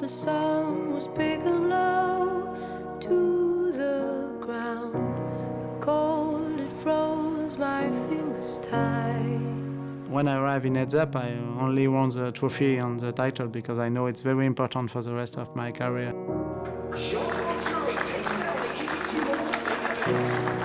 the sun was big and low to the ground. The cold, it froze my fingers tight. When I arrive in Heads Up, I only want the trophy and the title because I know it's very important for the rest of my career. Giulio takes down the EPT Malta.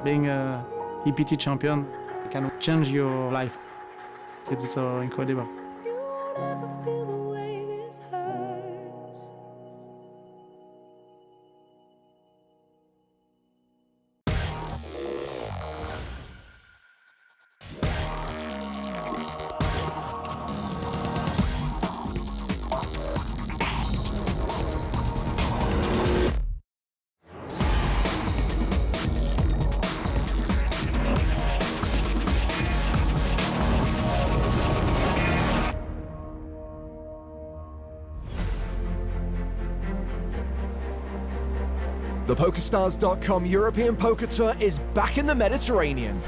Being a EPT champion can change your life. It's so incredible. You won't ever feel the way this hurts. The PokerStars.com European Poker Tour is back in the Mediterranean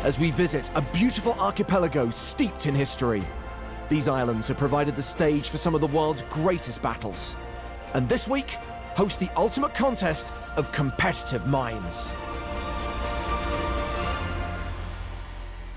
as we visit a beautiful archipelago steeped in history. These islands have provided the stage for some of the world's greatest battles, and this week host the ultimate contest of competitive minds.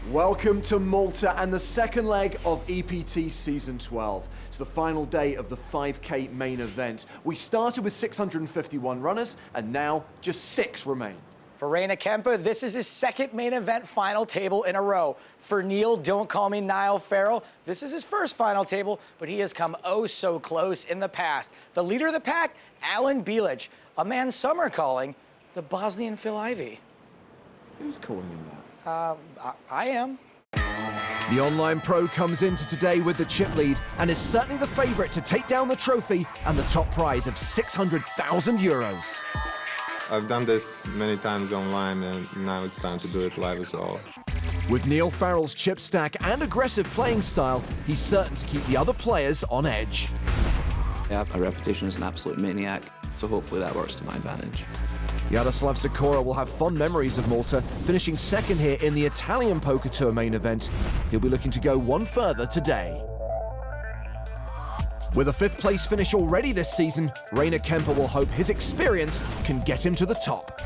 Welcome to Malta and the second leg of EPT Season 12. It's the final day of the 5K main event. We started with 651 runners, and now just 6 remain. For Reina Kempa, this is his second main event final table in a row. For Neil, don't call me Niall Farrell, this is his first final table, but he has come oh so close in the past. The leader of the pack, Alen Bilic, a man some are calling the Bosnian Phil Ivey. Who's calling him that? I am. The online pro comes into today with the chip lead and is certainly the favourite to take down the trophy and the top prize of €600,000. I've done this many times online, and now it's time to do it live as well. With Niall Farrell's chip stack and aggressive playing style, he's certain to keep the other players on edge. I have a reputation as an absolute maniac, so hopefully that works to my advantage. Sikora will have fond memories of Malta, finishing second here in the Italian Poker Tour main event. He'll be looking to go one further today. With a 5th place finish already this season, Reina Kempa will hope his experience can get him to the top.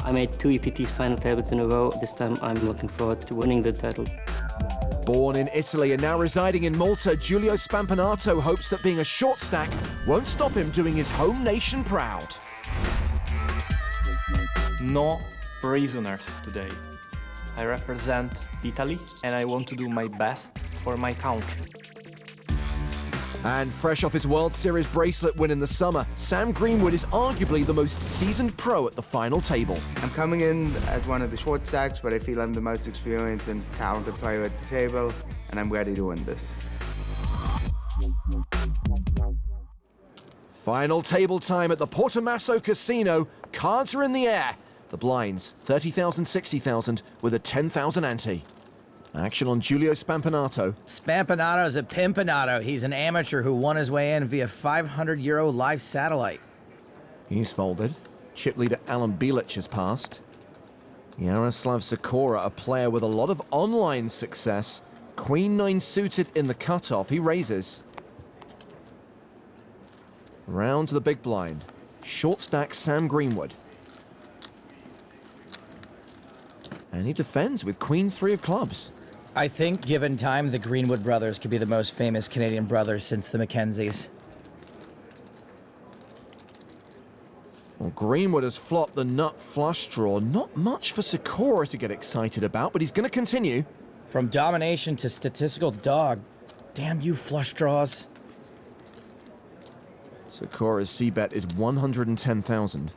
I made 2 EPT final tables in a row. This time I'm looking forward to winning the title. Born in Italy and now residing in Malta, Giulio Spampinato hopes that being a short stack won't stop him doing his home nation proud. No prisoners today. I represent Italy and I want to do my best for my country. And fresh off his World Series bracelet win in the summer, Sam Greenwood is arguably the most seasoned pro at the final table. I'm coming in as one of the short stacks, but I feel I'm the most experienced and talented player at the table, and I'm ready to win this. Final table time at the Portomasso Casino. Cards are in the air. The blinds, 30,000, 60,000, with a 10,000 ante. Action on Giulio Spampinato. Spampinato's a pimpinato. He's an amateur who won his way in via €500 live satellite. He's folded. Chip leader Alen Bilic has passed. Yaroslav Sikora, a player with a lot of online success. Queen 9 suited in the cutoff. He raises. Round to the big blind. Short stack Sam Greenwood. And he defends with Queen 3 of clubs. I think, given time, the Greenwood brothers could be the most famous Canadian brothers since the Mackenzies. Well, Greenwood has flopped the nut flush draw. Not much for Sikora to get excited about, but he's going to continue. From domination to statistical dog. Damn you flush draws. Sikora's C-bet is 110,000.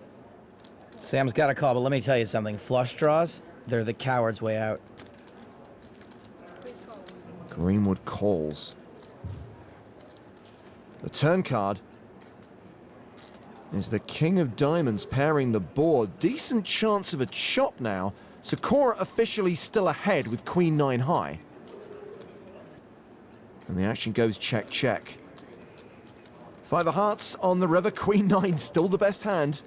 Sam's got a call, but let me tell you something. Flush draws, They're the coward's way out. Greenwood calls. The turn card is the King of Diamonds pairing the board. Decent chance of a chop now. Sikora officially still ahead with Queen 9 high. And the action goes check, check. 5 of hearts on the river. Queen 9 still the best hand.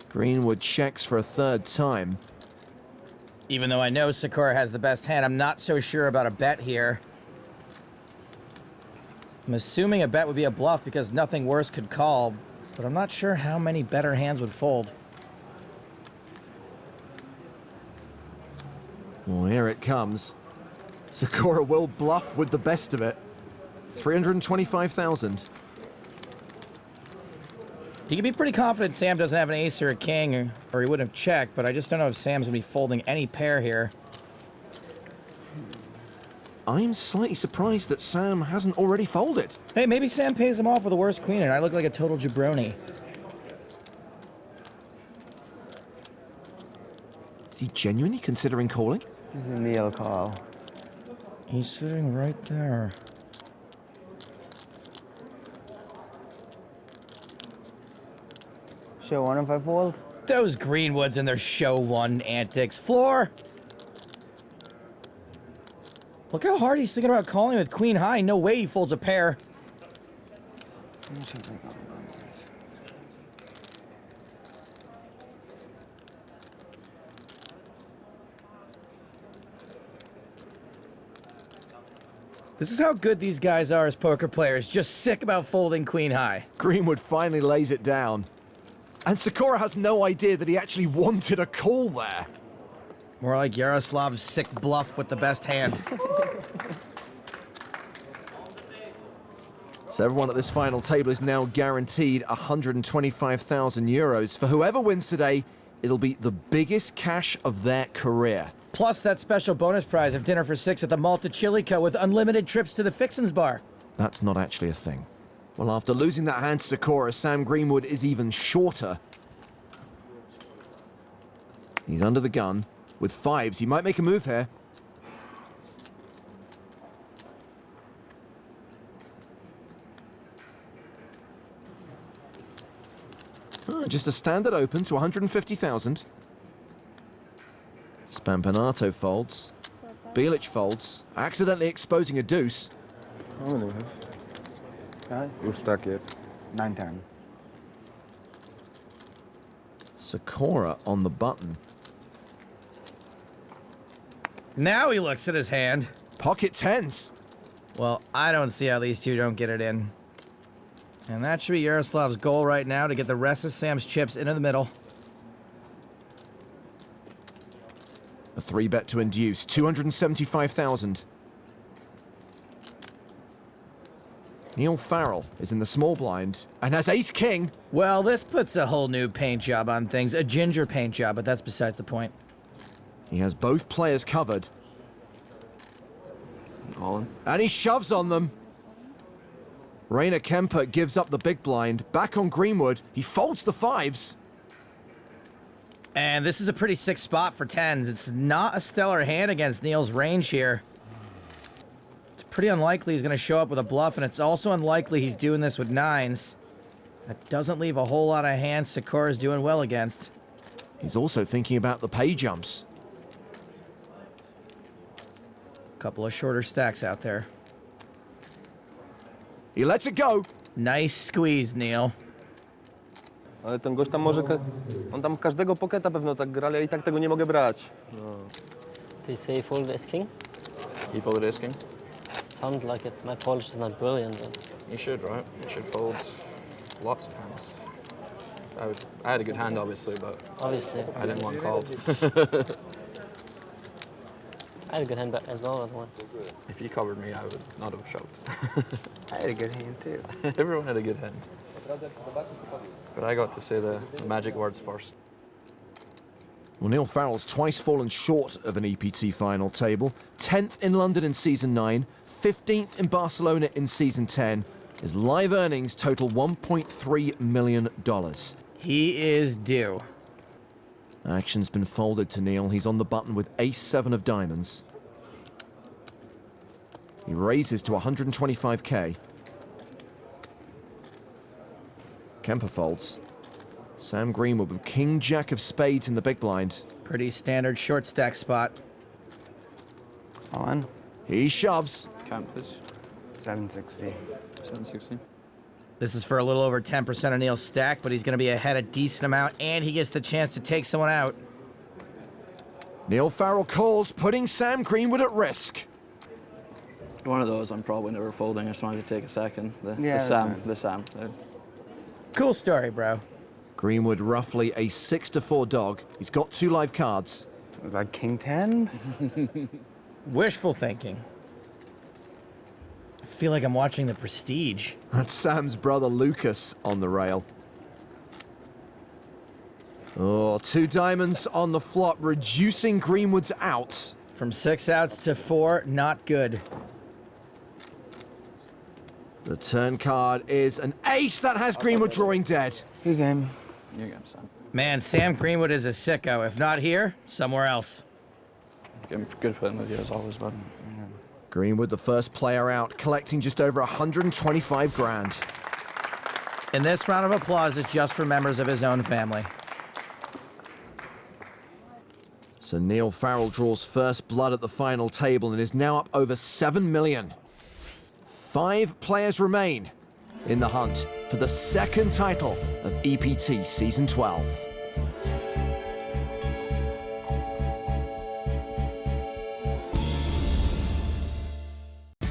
Greenwood checks for a third time. Even though I know Sikora has the best hand, I'm not so sure about a bet here. I'm assuming a bet would be a bluff because nothing worse could call, but I'm not sure how many better hands would fold. Well, here it comes. Sikora will bluff with the best of it. 325,000. He can be pretty confident Sam doesn't have an ace or a king, or he wouldn't have checked, but I just don't know if Sam's gonna be folding any pair here. I'm slightly surprised that Sam hasn't already folded. Hey, maybe Sam pays him off with a worse queen and I look like a total jabroni. Is he genuinely considering calling? This is a Niall call. He's sitting right there. Show one if I fold. Those Greenwoods and their show one antics. Floor! Look how hard he's thinking about calling with queen high. No way he folds a pair. This is how good these guys are as poker players. Just sick about folding queen high. Greenwood finally lays it down. And Sikora has no idea that he actually wanted a call there. More like Yaroslav's sick bluff with the best hand. So everyone at this final table is now guaranteed 125,000 euros. For whoever wins today, it'll be the biggest cash of their career. Plus that special bonus prize of dinner for 6 at the Malta Chili Co. with unlimited trips to the Fixins Bar. That's not actually a thing. Well, after losing that hand to Sikora, Sam Greenwood is even shorter. He's under the gun. With 5s, he might make a move here. Just a standard open to 150,000. Spampinato folds. Bilic folds, accidentally exposing a deuce. You're stuck here. 9-10. Sikora on the button. Now he looks at his hand. Pocket 10s. Well, I don't see how these two don't get it in. And that should be Yaroslav's goal right now, to get the rest of Sam's chips into the middle. A 3-bet to induce, 275,000. Niall Farrell is in the small blind and has ace-king. Well, this puts a whole new paint job on things. A ginger paint job, but that's besides the point. He has both players covered. Alen. And he shoves on them. Rainer Kemper gives up the big blind. Back on Greenwood. He folds the 5s. And this is a pretty sick spot for 10s. It's not a stellar hand against Niall's range here. It's pretty unlikely he's going to show up with a bluff, and it's also unlikely he's doing this with 9s. That doesn't leave a whole lot of hands Sikora's doing well against. He's also thinking about the pay jumps. Couple of shorter stacks out there. He lets it go. Nice squeeze, Niall. Ale ten gość tam może... On tam każdego poketa pewno tak gra, ale ja i tak tego nie mogę brać. No. Did you say he folded ace king? He folded ace king. Sounds like it. My Polish is not brilliant. But... You should, right? You should fold lots of hands. I had a good hand, obviously, but Obviously. I didn't want called. I had a good hand as well at one. If you covered me, I would not have shoved. I had a good hand too. Everyone had a good hand. But I got to say the magic words first. Well, Niall Farrell's twice fallen short of an EPT final table. 10th in London in Season 9, 15th in Barcelona in Season 10. His live earnings total $1.3 million. He is due. Action's been folded to Niall. He's on the button with ace-7 of diamonds. He raises to 125k. Kemper folds. Sam Greenwood with king-jack of spades in the big blind. Pretty standard short stack spot. On. He shoves. Count, please. 760. 760. This is for a little over 10% of Neil's stack, but he's going to be ahead a decent amount, and he gets the chance to take someone out. Niall Farrell calls, putting Sam Greenwood at risk. One of those I'm probably never folding. I just wanted to take a second. The Sam. Cool story, bro. Greenwood roughly a 6-4 dog. He's got 2 live cards. Like king 10? Wishful thinking. I feel like I'm watching The Prestige. That's Sam's brother Lucas on the rail. Oh, 2 diamonds on the flop, reducing Greenwood's outs. From 6 outs to 4, not good. The turn card is an ace that has Greenwood drawing dead. Good game. Your game, Sam. Man, Sam Greenwood is a sicko. If not here, somewhere else. Good playing with you as always, bud. Greenwood, the first player out, collecting just over 125 grand. And this round of applause is just for members of his own family. So Niall Farrell draws first blood at the final table and is now up over 7 million. 5 players remain in the hunt for the second title of EPT Season 12.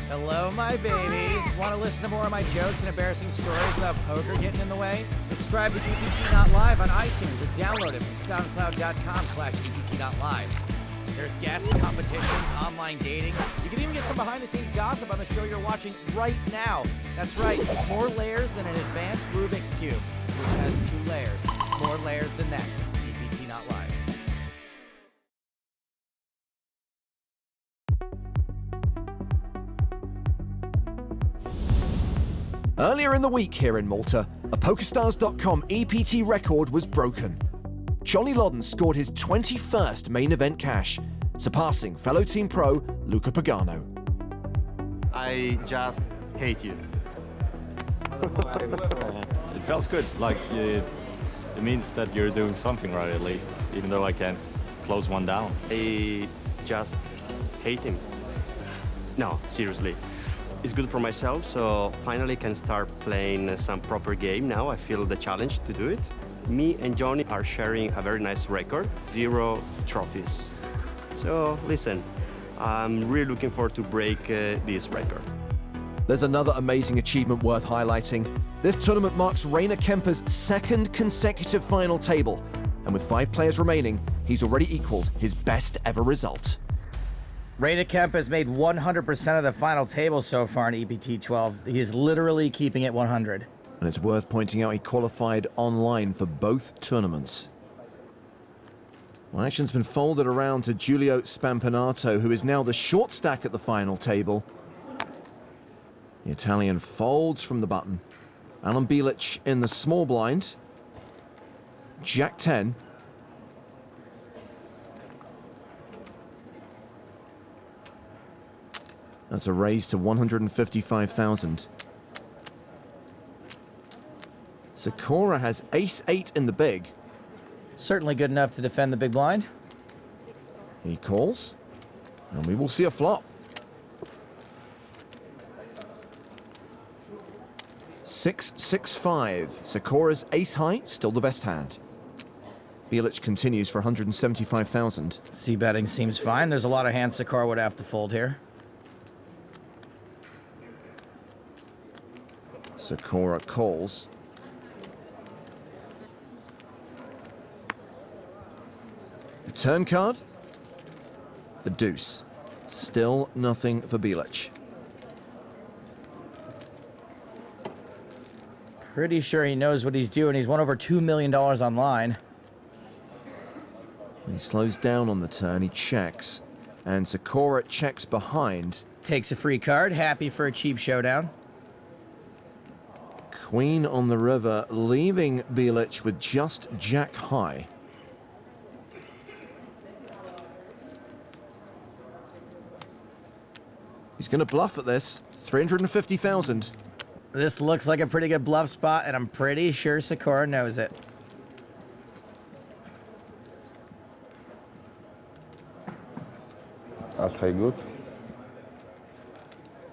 Hello, my babies. Want to listen to more of my jokes and embarrassing stories without poker getting in the way? Subscribe to EPT Not Live on iTunes or download it from soundcloud.com/EPT-Not-Live. There's guests, competitions, online dating. You can even get some behind-the-scenes gossip on the show you're watching right now. That's right, more layers than an advanced Rubik's Cube, which has 2 layers. More layers than that. EPT Not Live. Earlier in the week here in Malta, a PokerStars.com EPT record was broken. Johnny Lodden scored his 21st main event cash, surpassing fellow team pro Luca Pagano. I just hate you. It feels good, like it means that you're doing something right at least, even though I can't close one down. I just hate him. No, seriously. It's good for myself, so finally can start playing some proper game now. I feel the challenge to do it. Me and Johnny are sharing a very nice record, 0 trophies. So listen, I'm really looking forward to break this record. There's another amazing achievement worth highlighting. This tournament marks Rainer Kemper's 2nd consecutive final table, and with 5 players remaining, he's already equaled his best ever result. Rainer Kemper has made 100% of the final table so far in EPT 12. He is literally keeping it 100. And it's worth pointing out he qualified online for both tournaments. Well, action's been folded around to Giulio Spampinato, who is now the short stack at the final table. The Italian folds from the button. Alen Bilic in the small blind. Jack 10. That's a raise to 155,000. Sikora has ace-8 in the big. Certainly good enough to defend the big blind. He calls, and we will see a flop. 6-6-5. Sikora's ace-high, still the best hand. Bilic continues for 175,000. C-betting seems fine. There's a lot of hands Sikora would have to fold here. Sikora calls. The turn card. The deuce. Still nothing for Bilic. Pretty sure he knows what he's doing. He's won over $2 million online. He slows down on the turn. He checks. And Sikora checks behind. Takes a free card. Happy for a cheap showdown. Queen on the river, leaving Bilic with just jack high. He's going to bluff at this. 350,000. This looks like a pretty good bluff spot, and I'm pretty sure Sikora knows it. That's high good.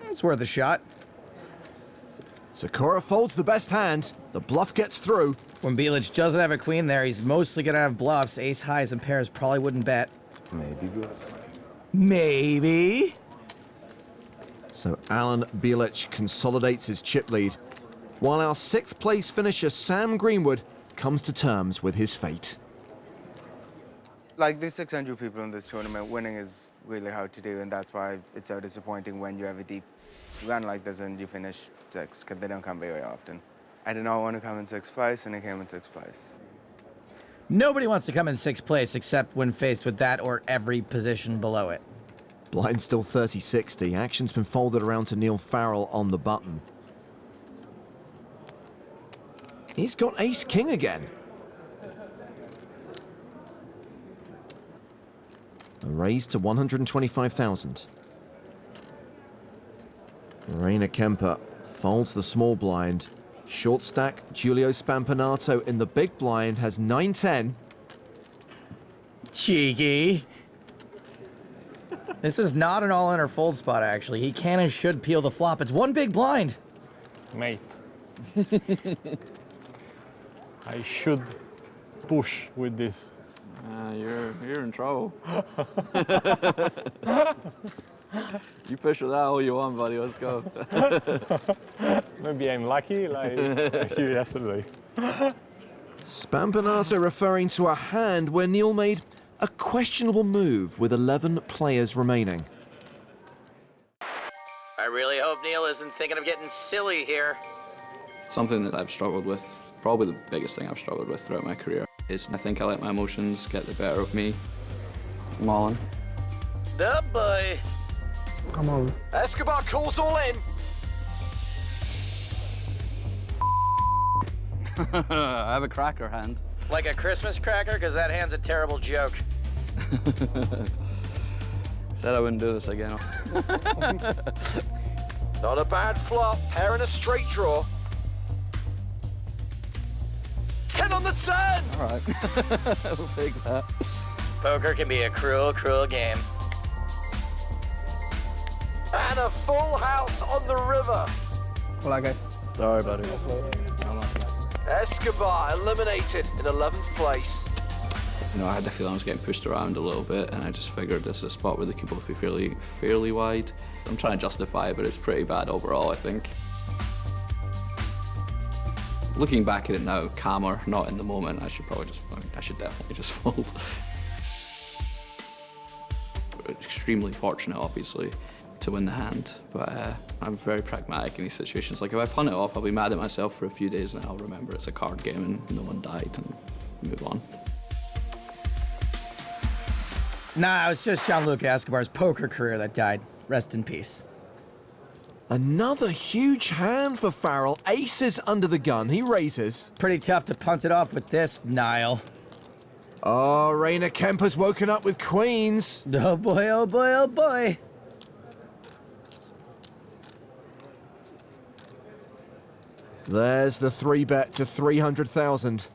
It's worth a shot. Sikora folds the best hand. The bluff gets through. When Bilic doesn't have a queen there, he's mostly going to have bluffs. Ace highs and pairs probably wouldn't bet. Maybe good. Maybe. So Alen Bilic consolidates his chip lead, while our 6th place finisher Sam Greenwood comes to terms with his fate. Like, there's 600 people in this tournament. Winning is really hard to do, and that's why it's so disappointing when you have a deep run like this and you finish 6th, because they don't come very often. I did not want to come in 6th place, and I came in 6th place. Nobody wants to come in 6th place except when faced with that or every position below it. Blind still 30-60. Action's been folded around to Niall Farrell on the button. He's got ace-king again. A raise to 125,000. Reina Kemper folds the small blind. Short stack, Giulio Spampinato in the big blind has 9-10. Cheeky. This is not an all-in or fold spot, actually. He can and should peel the flop. It's one big blind. Mate. I should push with this. You're in trouble. You push with that all you want, buddy. Let's go. Maybe I'm lucky, like you yesterday. Spampinato referring to a hand where Neil made a questionable move with 11 players remaining. I really hope Neil isn't thinking of getting silly here. Something that I've struggled with, probably the biggest thing I've struggled with throughout my career, is I think I let my emotions get the better of me. I'm all in. The boy. Come on. Escobar calls all in. I have a cracker hand. Like a Christmas cracker? Because that hand's a terrible joke. Said I wouldn't do this again. Not a bad flop. Pair in a straight draw. 10 on the turn. All right. We'll take that. Poker can be a cruel, cruel game. And a full house on the river. Well, okay. Sorry, buddy. Escobar eliminated in 11th place. You know, I had the feeling I was getting pushed around a little bit, and I just figured this is a spot where they could both be fairly wide. I'm trying to justify it, but it's pretty bad overall, I think. Looking back at it now, calmer, not in the moment, I should definitely just fold. Extremely fortunate, obviously, to win the hand, but I'm very pragmatic in these situations. Like, if I punt it off, I'll be mad at myself for a few days, and then I'll remember it's a card game and no one died, and move on. Nah, it was just Gianluca Escobar's poker career that died. Rest in peace. Another huge hand for Farrell. Aces under the gun. He raises. Pretty tough to punt it off with this, Niall. Oh, Reina Kemper's woken up with queens. Oh boy, oh boy, oh boy. There's the 3-bet to 300,000.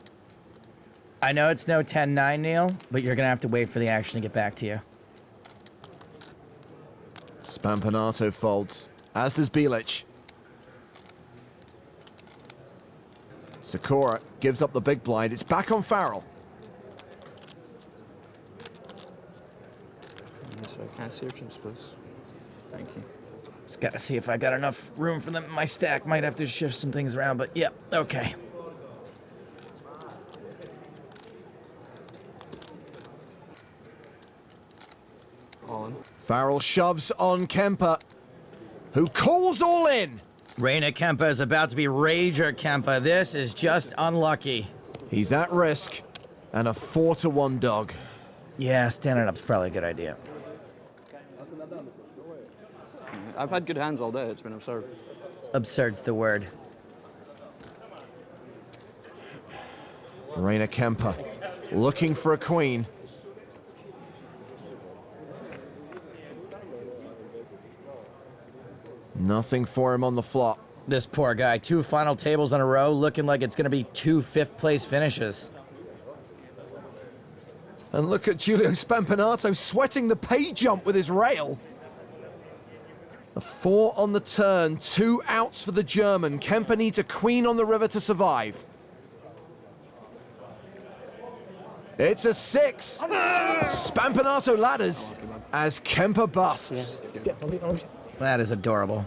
I know it's no 10-9, Neil, but you're gonna have to wait for the action to get back to you. Spampinato folds, as does Bilic. Sikora gives up the big blind. It's back on Farrell. So can I see your chips, please? Thank you. Just gotta see if I got enough room for them in my stack. Might have to shift some things around, but yeah, okay. On. Farrell shoves on Kemper, who calls all in. Reina Kemper is about to be Rager Kemper. This is just unlucky. He's at risk, and a 4-1 dog. Yeah, standing up's probably a good idea. I've had good hands all day. It's been absurd. Absurd's the word. Reina Kemper looking for a queen. Nothing for him on the flop. This poor guy, 2 final tables in a row, looking like it's gonna be 2 fifth-place finishes. And look at Giulio Spampinato sweating the pay jump with his rail. A 4 on the turn, 2 outs for the German. Kemper needs a queen on the river to survive. It's a 6. Spampinato ladders as Kemper busts. That is adorable.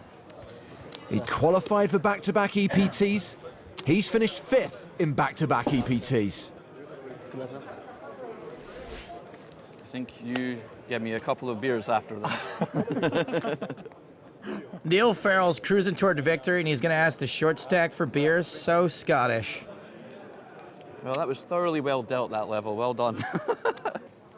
He qualified for back-to-back EPTs. He's finished 5th in back-to-back EPTs. I think you get me a couple of beers after that. Niall Farrell's cruising toward victory, and he's going to ask the short stack for beers. So Scottish. Well, that was thoroughly well dealt, that level. Well done.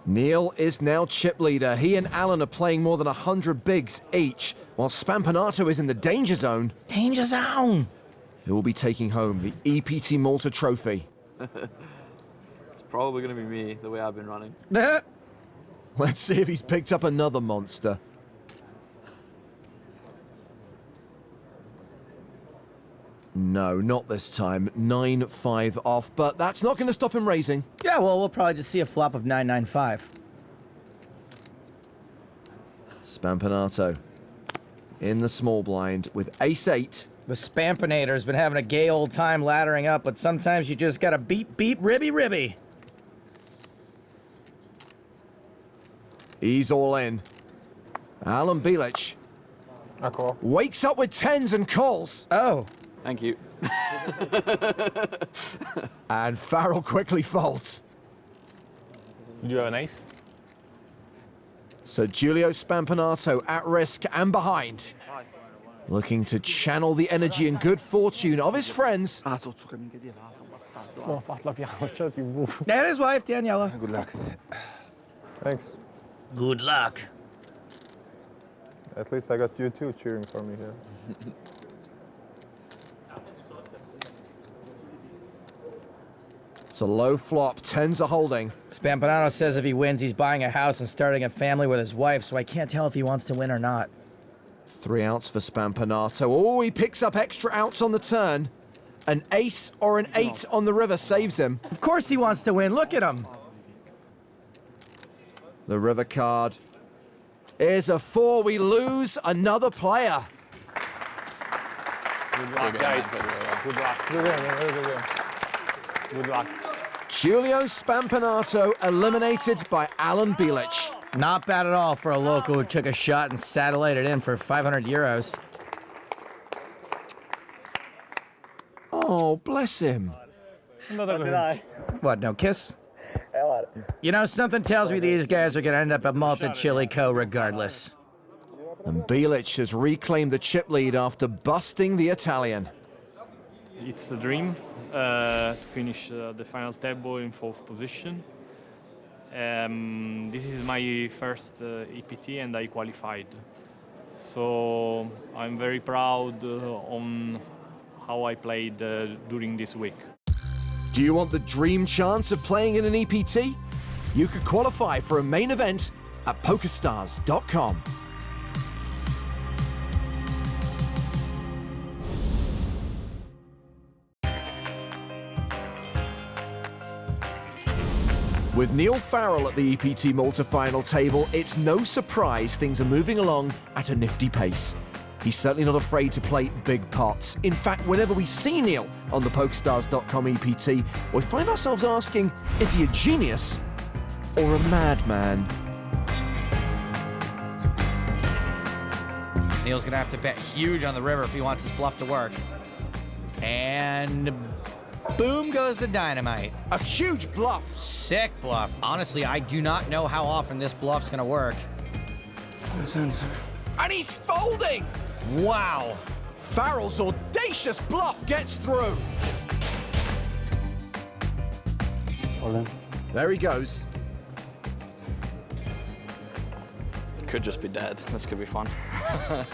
Niall is now chip leader. He and Alen are playing more than 100 bigs each, while Spampinato is in the danger zone. Danger zone! He will be taking home the EPT Malta trophy. It's probably going to be me, the way I've been running. Let's see if he's picked up another monster. No, not this time. 9-5 off, but that's not going to stop him raising. Yeah, well, we'll probably just see a flop of 9-9-5. Spampinato in the small blind with ace-8. The Spampinator's been having a gay old time laddering up, but sometimes you just gotta beep, beep, ribby, ribby. He's all in. Alen Bilic wakes up with 10s and calls. Oh. Thank you. And Farrell quickly folds. Did you have an ace? So Giulio Spampinato at risk and behind. Looking to channel the energy and good fortune of his friends. And his wife, Daniela. Good luck. Thanks. Good luck. At least I got you two cheering for me here. It's a low flop, 10s are holding. Spampinato says if he wins, he's buying a house and starting a family with his wife, so I can't tell if he wants to win or not. 3 outs for Spampinato. Oh, he picks up extra outs on the turn. An ace or an 8 on the river saves him. Of course he wants to win, look at him. The river card is a 4. We lose another player. Good luck, guys. Good luck. Good luck. Giulio Spampinato eliminated by Alen Bilic. Not bad at all for a local who took a shot and satellited in for 500 euros. Oh, bless him. What, no kiss? You know, something tells me these guys are going to end up at Malta Chili Co. regardless. And Bilic has reclaimed the chip lead after busting the Italian. It's a dream to finish the final table in 4th position. This is my first EPT and I qualified. So I'm very proud on how I played during this week. Do you want the dream chance of playing in an EPT? You could qualify for a main event at PokerStars.com. With Niall Farrell at the EPT Malta final table, it's no surprise things are moving along at a nifty pace. He's certainly not afraid to play big pots. In fact, whenever we see Niall on the PokerStars.com EPT, we find ourselves asking, is he a genius or a madman? Neil's gonna have to bet huge on the river if he wants his bluff to work. And boom goes the dynamite. A huge bluff. Sick bluff. Honestly, I do not know how often this bluff's gonna work. And he's folding! Wow. Farrell's audacious bluff gets through. There he goes. Could just be dead. This could be fun.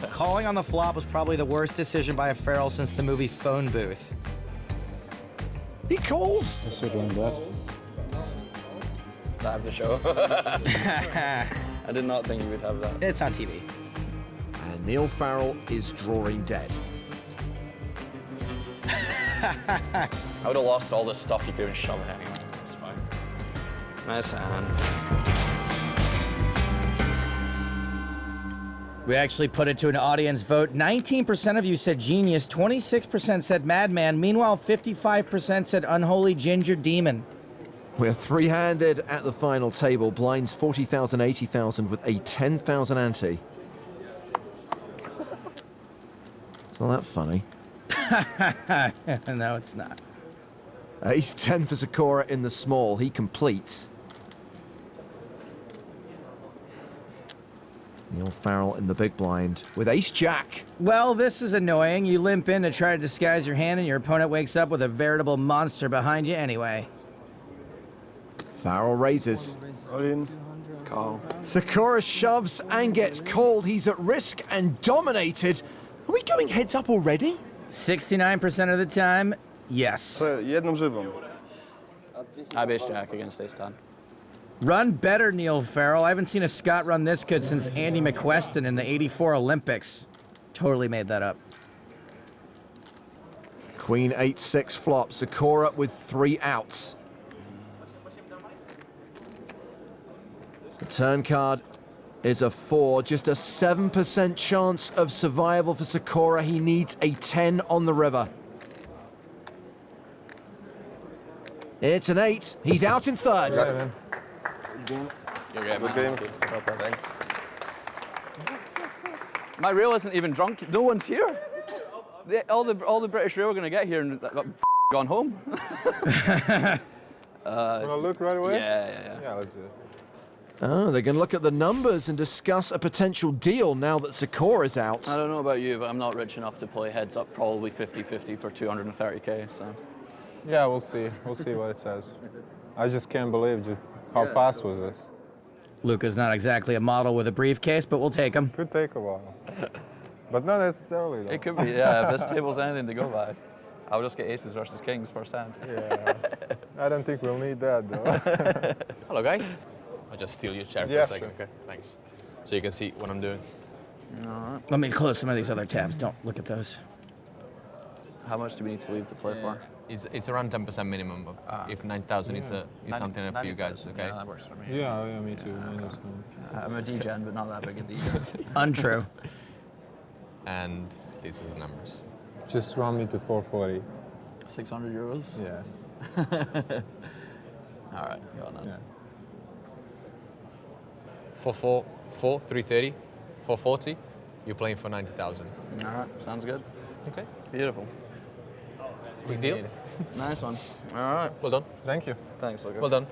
Calling on the flop was probably the worst decision by a Farrell since the movie Phone Booth. He calls. I have the show. I did not think you would have that. It's on TV. And Niall Farrell is drawing dead. I would have lost all this stuff you could have shoved it anyway. It's fine. Nice hand. We actually put it to an audience vote. 19% of you said genius, 26% said madman. Meanwhile, 55% said unholy ginger demon. We're three-handed at the final table. Blinds 40,000, 80,000 with a 10,000 ante. It's not that funny. No, it's not. Ace 10 for Sikora in the small. He completes. Niall Farrell in the big blind with ace jack. Well, this is annoying. You limp in to try to disguise your hand, and your opponent wakes up with a veritable monster behind you anyway. Farrell raises. All in. Call. Sikora shoves and gets called. He's at risk and dominated. Are we going heads up already? 69% of the time, yes. Jedną żywą. I base jack against ace 10. Run better, Niall Farrell. I haven't seen a Scot run this good since Andy McQuestion in the '84 Olympics. Totally made that up. Queen 8-6 flop. Sikora with 3 outs. The turn card is a 4. Just a 7% chance of survival for Sikora. He needs a 10 on the river. It's an 8. He's out in third. Good game. Thanks. My rail isn't even drunk. No one's here. All the British rail are going to get here and gone home. Wanna look right away? Yeah. Yeah, let's do it. Oh, they're going to look at the numbers and discuss a potential deal now that Sikora's out. I don't know about you, but I'm not rich enough to play heads up probably 50-50 for 230k. So. Yeah, we'll see. We'll see what it says. I just can't believe just how fast was this. Luca's not exactly a model with a briefcase, but we'll take him. Could take a while. But not necessarily, though. It could be, yeah. If this table's anything to go by, I'll just get aces versus kings first hand. Yeah. I don't think we'll need that, though. Hello, guys. I'll just steal your chair for a second, okay? Thanks. So you can see what I'm doing. All Let me close some of these other tabs. Don't look at those. How much do we need to leave to play for? It's around 10% minimum, but if 9,000 is something for you guys, okay? Yeah, that works for me. Yeah, me too. I'm a degen, but not that big a degen. Untrue. And these are the numbers. Just round me to 440. 600 euros? Yeah. All right, go on then. Yeah. 444, 330, 440. You're playing for 90,000. All right, sounds good. Okay. Beautiful. Big deal. Nice one. All right. Well done. Thank you. Thanks, Luca. Well done.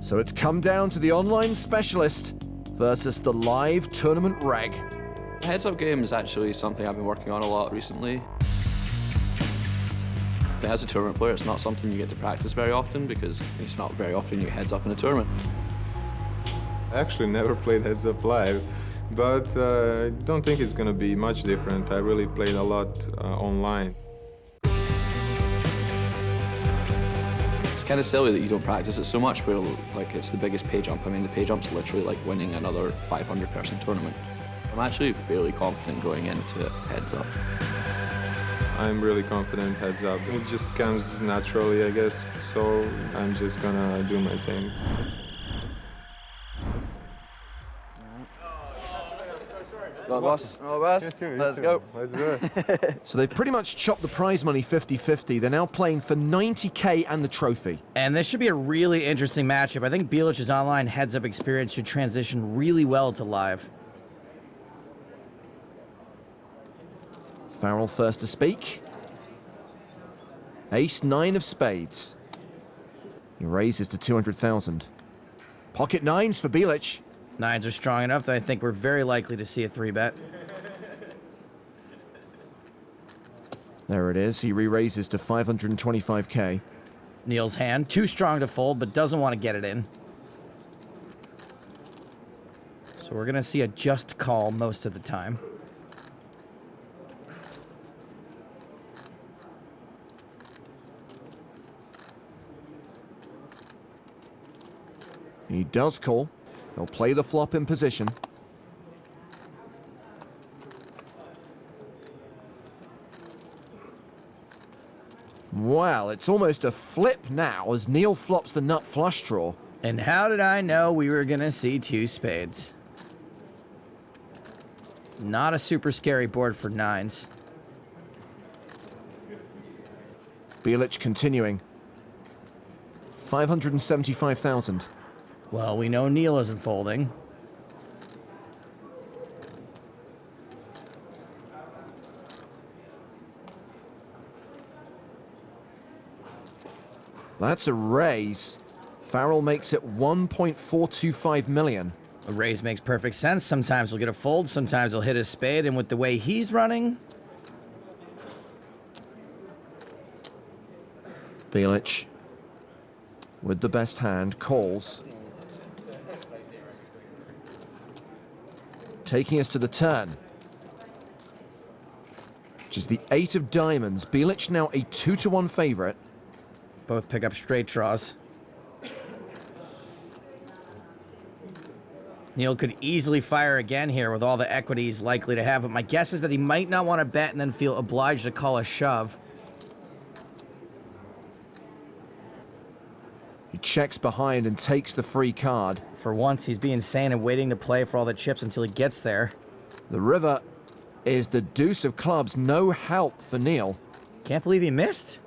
So it's come down to the online specialist versus the live tournament reg. Heads-up game is actually something I've been working on a lot recently. As a tournament player, it's not something you get to practice very often because it's not very often you get heads up in a tournament. I actually never played Heads Up live, but I don't think it's going to be much different. I really played a lot online. It's kind of silly that you don't practice it so much, where like it's the biggest pay jump. I mean, the pay jump's literally like winning another 500-person tournament. I'm actually fairly confident going into Heads Up. I'm really confident Heads Up. It just comes naturally, I guess, so I'm just gonna do my thing. Go, boss. All best. Let's go. Let's do it. So they've pretty much chopped the prize money 50-50. They're now playing for 90k and the trophy. And this should be a really interesting matchup. I think Bilic's online heads-up experience should transition really well to live. Farrell first to speak. Ace 9 of spades. He raises to 200,000. Pocket nines for Bilic. Nines are strong enough that I think we're very likely to see a 3-bet. There it is. He re-raises to 525k. Niall's hand, too strong to fold, but doesn't want to get it in. So we're going to see a just call most of the time. He does call. He'll play the flop in position. Well, it's almost a flip now as Niall flops the nut flush draw. And how did I know we were gonna see two spades? Not a super scary board for nines. Bilic continuing. 575,000. Well, we know Niall isn't folding. That's a raise. Farrell makes it 1.425 million. A raise makes perfect sense. Sometimes he'll get a fold, sometimes he'll hit his spade, and with the way he's running... Bilic, with the best hand, calls. Taking us to the turn, which is the 8 of diamonds. Bilic now a 2-to-1 favorite. Both pick up straight draws. Niall could easily fire again here with all the equity he's likely to have, but my guess is that he might not want to bet and then feel obliged to call a shove. He checks behind and takes the free card. For once, he's being sane and waiting to play for all the chips until he gets there. The river is the deuce of clubs. No help for Niall. Can't believe he missed.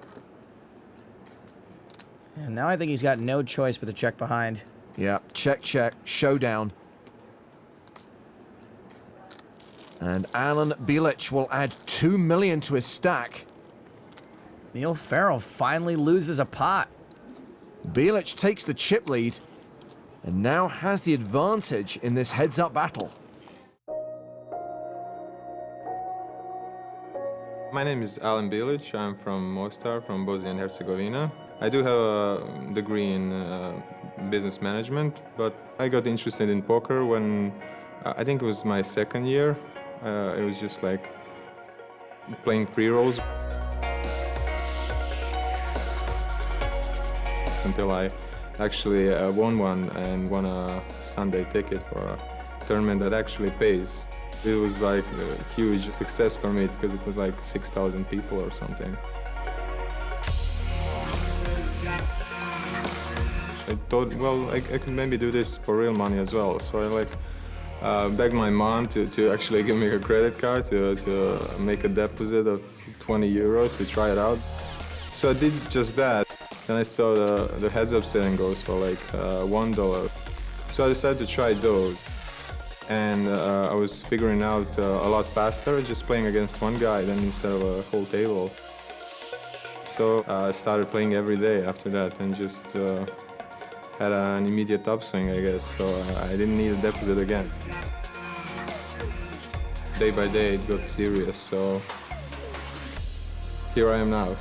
And now I think he's got no choice but to check behind. Yeah, check, check, showdown. And Alen Bilic will add 2 million to his stack. Niall Farrell finally loses a pot. Bilic takes the chip lead and now has the advantage in this heads-up battle. My name is Alen Bilic. I'm from Mostar, from Bosnia and Herzegovina. I do have a degree in business management, but I got interested in poker when I think it was my second year. It was just like playing free rolls until I actually won one and won a Sunday ticket for a tournament that actually pays. It was like a huge success for me because it was like 6,000 people or something. I thought, well, I could maybe do this for real money as well. So I begged my mom to actually give me a credit card to make a deposit of 20 euros to try it out. So I did just that. Then I saw the heads-up setting goes for like $1. So I decided to try those. And I was figuring out a lot faster just playing against one guy than instead of a whole table. So I started playing every day after that and just had an immediate upswing, I guess, so I didn't need a deposit again. Day by day it got serious, so here I am now.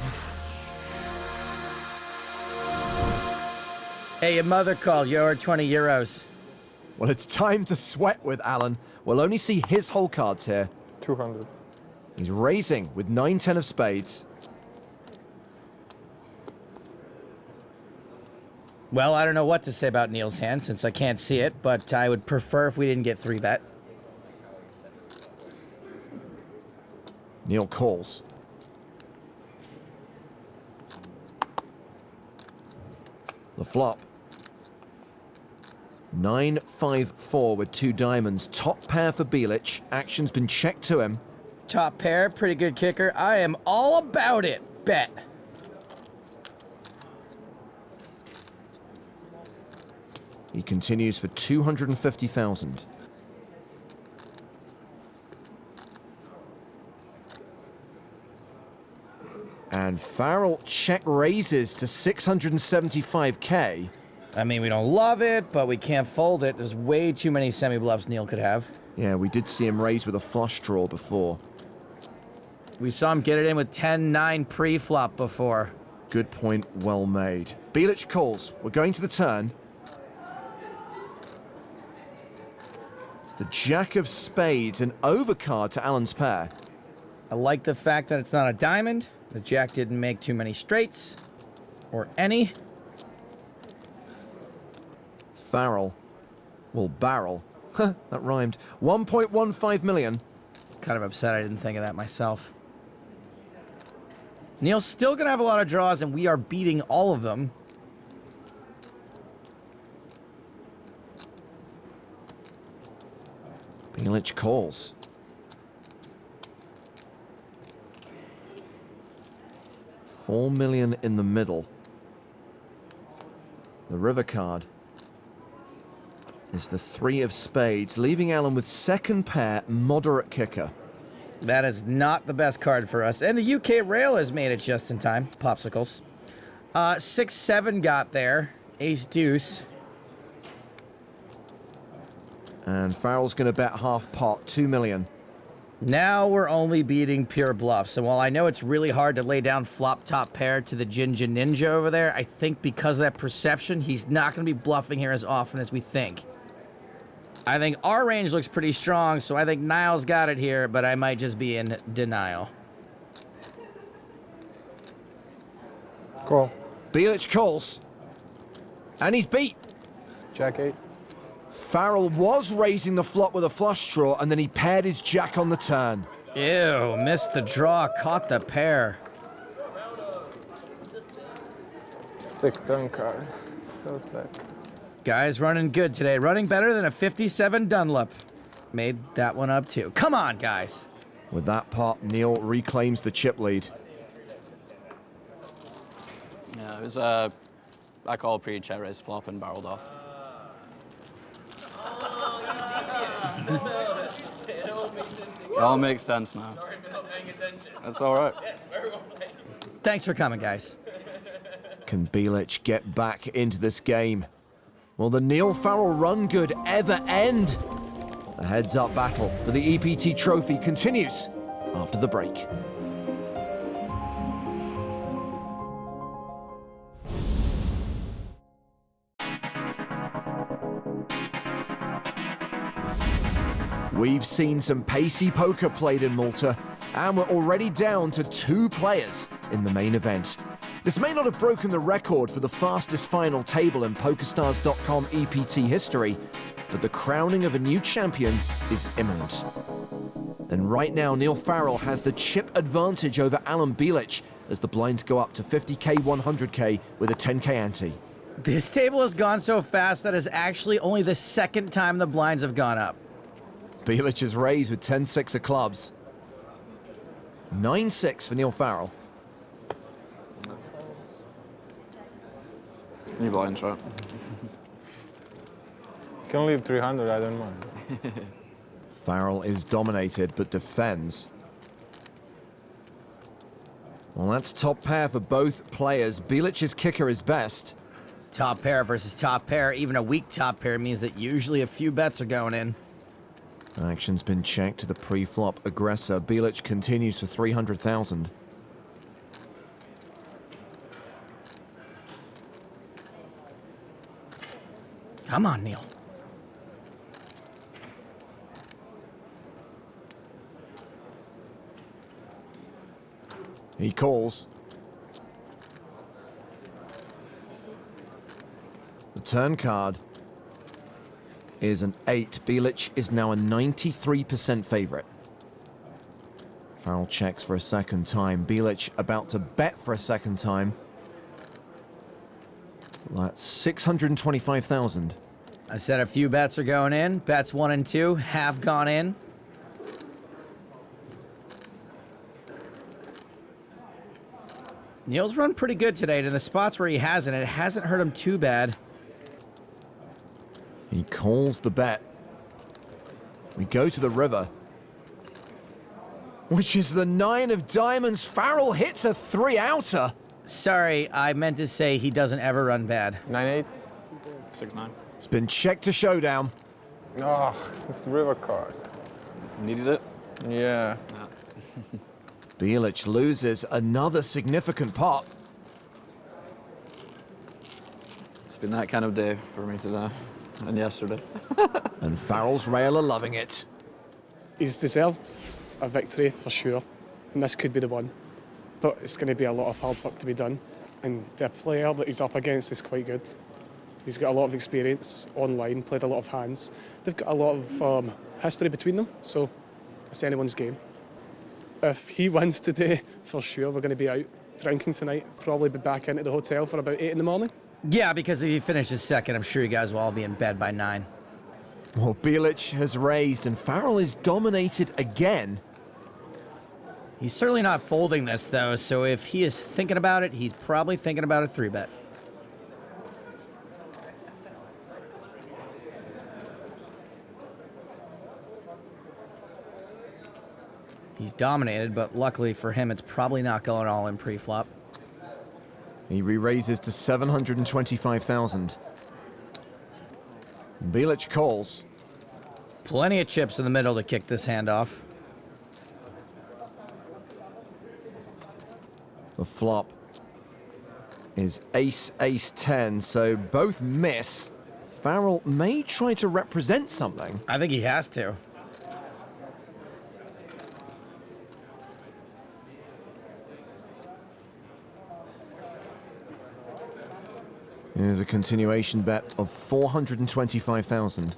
Hey, your mother called. You owe her 20 euros. Well, it's time to sweat with Alen. We'll only see his whole cards here. 200. He's raising with 9-10 of spades. Well, I don't know what to say about Niall's hand since I can't see it, but I would prefer if we didn't get 3-bet. Niall calls. The flop. 9-5-4 with 2 diamonds. Top pair for Bilic. Action's been checked to him. Top pair, pretty good kicker. I am all about it. Bet. He continues for 250,000. And Farrell check raises to 675k. I mean, we don't love it, but we can't fold it. There's way too many semi-bluffs Niall could have. Yeah, we did see him raise with a flush draw before. We saw him get it in with 10-9 pre-flop before. Good point, well made. Bilic calls. We're going to the turn. It's the Jack of Spades, an overcard to Alan's pair. I like the fact that it's not a diamond. The Jack didn't make too many straights. Or any. Farrell will barrel. That rhymed. 1.15 million. Kind of upset I didn't think of that myself. Neil's still going to have a lot of draws, and we are beating all of them. Bilic calls. $4 million in the middle. The river card is the 3 of spades, leaving Alen with second pair, moderate kicker. That is not the best card for us. And the UK rail has made it just in time. Popsicles. 6-7 got there. Ace deuce. And Farrell's going to bet half pot, $2 million. Now we're only beating pure bluffs. And while I know it's really hard to lay down flop top pair to the Jinja Ninja over there, I think because of that perception, he's not going to be bluffing here as often as we think. I think our range looks pretty strong, so I think Niall's got it here, but I might just be in denial. Call. Bilic calls. And he's beat. Jack 8. Farrell was raising the flop with a flush draw, and then he paired his jack on the turn. Ew, missed the draw, caught the pair. Sick turn card. So sick. Guys running good today. Running better than a 57 Dunlop. Made that one up too. Come on, guys. With that pot, Neil reclaims the chip lead. Yeah, it was I called pre-check raise flop and barreled off. It all makes sense now. Sorry for not paying attention. That's all right. Yes, very well played. Thanks for coming, guys. Can Bilic get back into this game? Will the Niall Farrell run good ever end? The heads-up battle for the EPT trophy continues after the break. We've seen some pacey poker played in Malta, and we're already down to 2 players in the main event. This may not have broken the record for the fastest final table in PokerStars.com EPT history, but the crowning of a new champion is imminent. And right now, Niall Farrell has the chip advantage over Alen Bilic as the blinds go up to 50k, 100k with a 10k ante. This table has gone so fast that it's actually only the second time the blinds have gone up. Bilic is raised with 10-6 of clubs. 9-6 for Niall Farrell. Any blinds, right? Can leave 300, I don't mind. Farrell is dominated, but defends. Well, that's top pair for both players. Bilic's kicker is best. Top pair versus top pair. Even a weak top pair means that usually a few bets are going in. Action's been checked to the pre-flop aggressor. Bilic continues for 300,000. Come on, Neil. He calls. The turn card is an 8. Bilic is now a 93% favorite. Farrell checks for a second time. Bilic about to bet for a second time. That's 625,000. I said a few bets are going in. Bets 1 and 2 have gone in. Neil's run pretty good today. In the spots where he hasn't, it hasn't hurt him too bad. He calls the bet. We go to the river, which is the 9 of diamonds. Farrell hits a 3-outer. Sorry, I meant to say he doesn't ever run bad. 9-8. 6-9. It's been checked to showdown. Oh, it's the river card. Needed it? Yeah. Bilic loses another significant pot. It's been that kind of day for me today and yesterday. And Farrell's rail are loving it. He's deserved a victory for sure, and this could be the one. But it's going to be a lot of hard work to be done, and the player that he's up against is quite good. He's got a lot of experience online, played a lot of hands. They've got a lot of history between them, so it's anyone's game. If he wins today, for sure, we're going to be out drinking tonight. Probably be back into the hotel for about 8 in the morning. Yeah, because if he finishes second, I'm sure you guys will all be in bed by 9. Well, Bilic has raised and Farrell is dominated again. He's certainly not folding this, though, so if he is thinking about it, he's probably thinking about a 3-bet. He's dominated, but luckily for him, it's probably not going all in pre-flop. He re-raises to 725,000. Bilic calls. Plenty of chips in the middle to kick this hand off. The flop is ace, ace, 10, so both miss. Farrell may try to represent something. I think he has to. Here's a continuation bet of 425,000.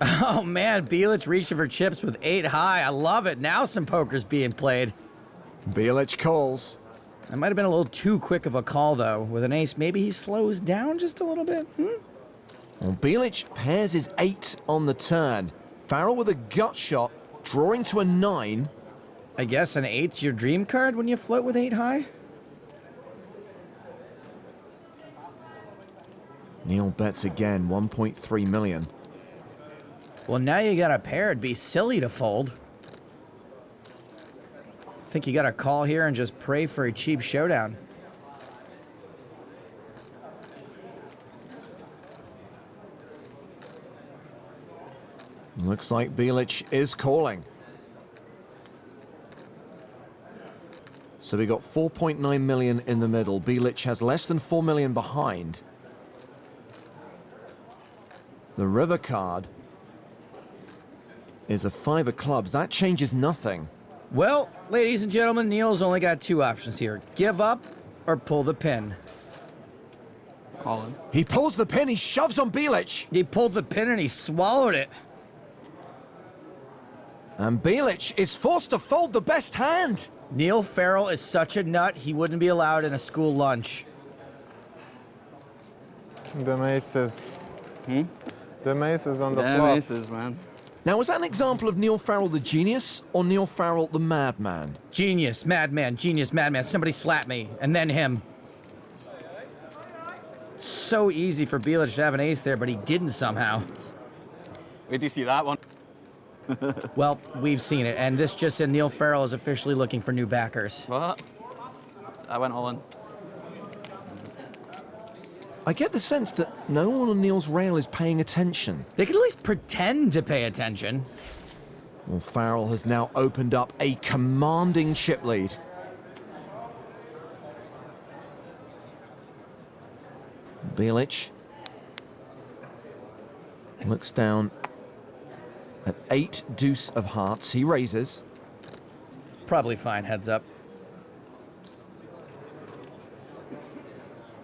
Oh man, Bilic reaching for chips with 8 high. I love it. Now some poker's being played. Bilic calls. That might have been a little too quick of a call, though. With an ace, maybe he slows down just a little bit. Well, Bilic pairs his 8 on the turn. Farrell with a gut shot, drawing to a 9. I guess an 8's your dream card when you float with 8 high? Niall bets again, 1.3 million. Well, now you got a pair. It'd be silly to fold. I think you got to call here and just pray for a cheap showdown. Looks like Bilic is calling. So we got 4.9 million in the middle. Bilic has less than 4 million behind. The river card is a 5 of clubs. That changes nothing. Well, ladies and gentlemen, Neil's only got 2 options here. Give up or pull the pin. All in. He pulls the pin, he shoves on Bilic. He pulled the pin and he swallowed it. And Bilic is forced to fold the best hand. Niall Farrell is such a nut, he wouldn't be allowed in a school lunch. The maces. The maces on the Yeah, flop. aces, man. Now, was that an example of Niall Farrell the genius or Niall Farrell the madman? Genius, madman, genius, madman. Somebody slap me, and then him. So easy for Bilic to have an ace there, but he didn't somehow. Wait till you see that one. Well, we've seen it, and this just said Niall Farrell is officially looking for new backers. What? I went all in. I get the sense that no one on Niall's rail is paying attention. They could at least pretend to pay attention. Well, Farrell has now opened up a commanding chip lead. Bilic looks down at 8 deuce of hearts. He raises. Probably fine, heads up.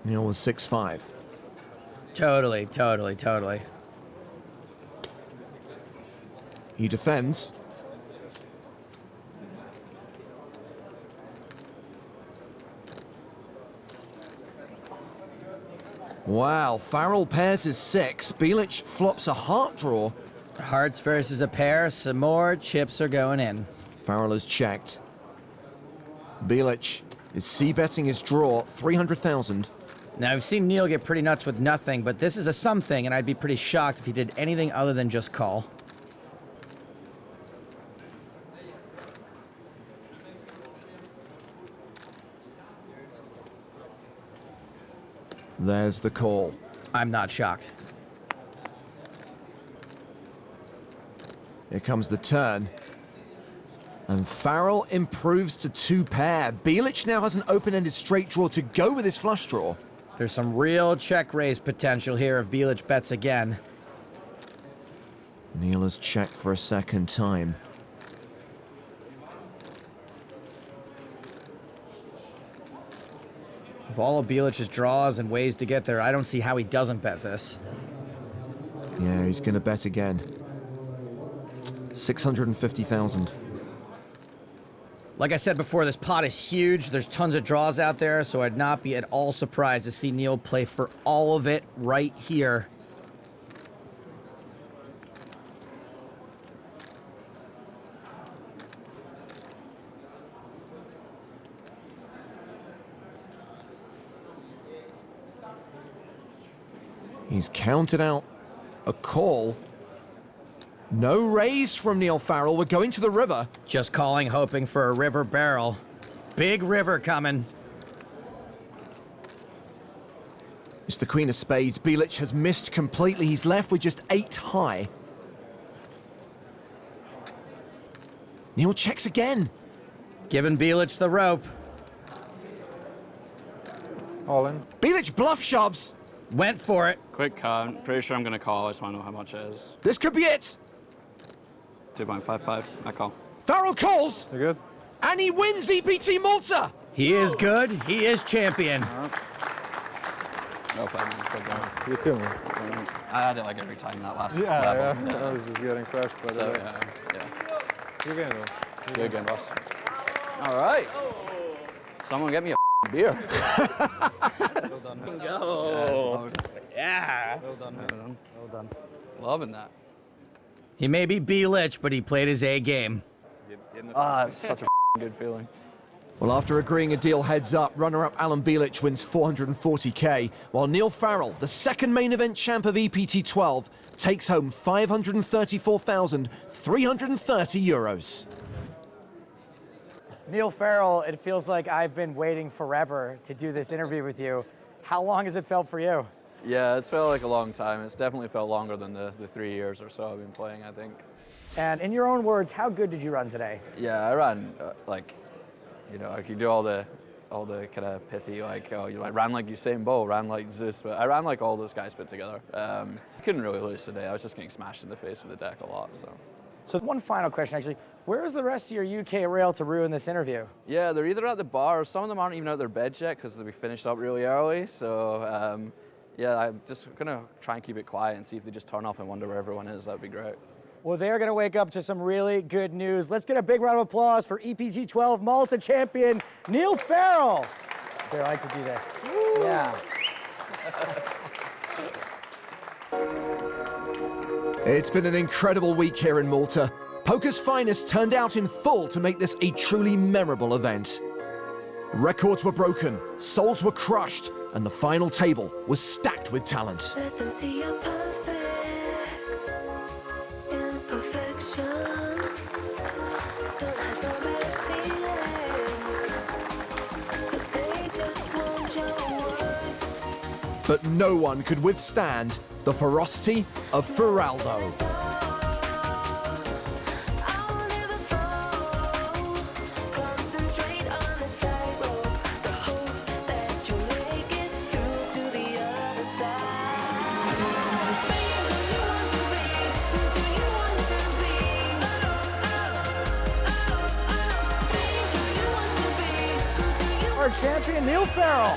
Niall was 6-5. Totally, totally, totally. He defends. Wow, Farrell pairs his 6. Bilic flops a heart draw. Hearts versus a pair. Some more chips are going in. Farrell has checked. Bilic is c-betting his draw, 300,000. Now, I've seen Niall get pretty nuts with nothing, but this is a something, and I'd be pretty shocked if he did anything other than just call. There's the call. I'm not shocked. Here comes the turn. And Farrell improves to 2 pair. Bilic now has an open-ended straight draw to go with his flush draw. There's some real check raise potential here if Bilic bets again. Niall has checked for a second time. With all of Bilic's draws and ways to get there, I don't see how he doesn't bet this. Yeah, he's going to bet again. 650,000. Like I said before, this pot is huge. There's tons of draws out there, so I'd not be at all surprised to see Niall play for all of it right here. He's counted out a call. No raise from Niall Farrell. We're going to the river. Just calling, hoping for a river barrel. Big river coming. It's the Queen of Spades. Bilic has missed completely. He's left with just 8 high. Niall checks again. Giving Bilic the rope. Alen. Bilic bluff shoves. Went for it. Quick count. Pretty sure I'm going to call. I just want to know how much it is. This could be it. 2.55. I call. Farrell calls. You're good? And he wins EPT Malta. He is good. He is champion. No problem. Good going. You kill me. I had it like every time that last Yeah, level. yeah. I was just getting crushed by So, the way. yeah. Good game, though. Good game, boss. All right. Someone get me a beer. Well done. Go. Yeah. Well done, man. Well done. Loving that. He may be Bilic, but he played his A game. It's such a good feeling. Well, after agreeing a deal heads up, runner-up Alen Bilic wins 440k, while Niall Farrell, the second main event champ of EPT 12, takes home 534,330 euros. Niall Farrell, it feels like I've been waiting forever to do this interview with you. How long has it felt for you? Yeah, it's felt like a long time. It's definitely felt longer than the 3 years or so I've been playing, I think. And in your own words, how good did you run today? Yeah, I ran I could do all the kind of pithy, I ran like Usain Bolt, ran like Zeus, but I ran like all those guys put together. I couldn't really lose today. I was just getting smashed in the face with the deck a lot, so. So one final question, actually. Where is the rest of your UK rail to ruin this interview? Yeah, they're either at the bar, or some of them aren't even out of their beds yet because we finished up really early, so yeah, I'm just gonna try and keep it quiet and see if they just turn up and wonder where everyone is. That'd be great. Well, they're going to wake up to some really good news. Let's get a big round of applause for EPT 12 Malta champion, Niall Farrell. They like to do this. Woo. Yeah. It's been an incredible week here in Malta. Poker's finest turned out in full to make this a truly memorable event. Records were broken, souls were crushed, and the final table was stacked with talent. Let them see your perfect imperfections. Don't hide from bad feelings, 'cause they just want your worst. But no one could withstand the ferocity of Feraldo. Concentrate on the tightrope, the hope that you make it through to the other side. Be who you want to be, who do you want to be? Be who you want to be, who do you Our champion, Niall Farrell.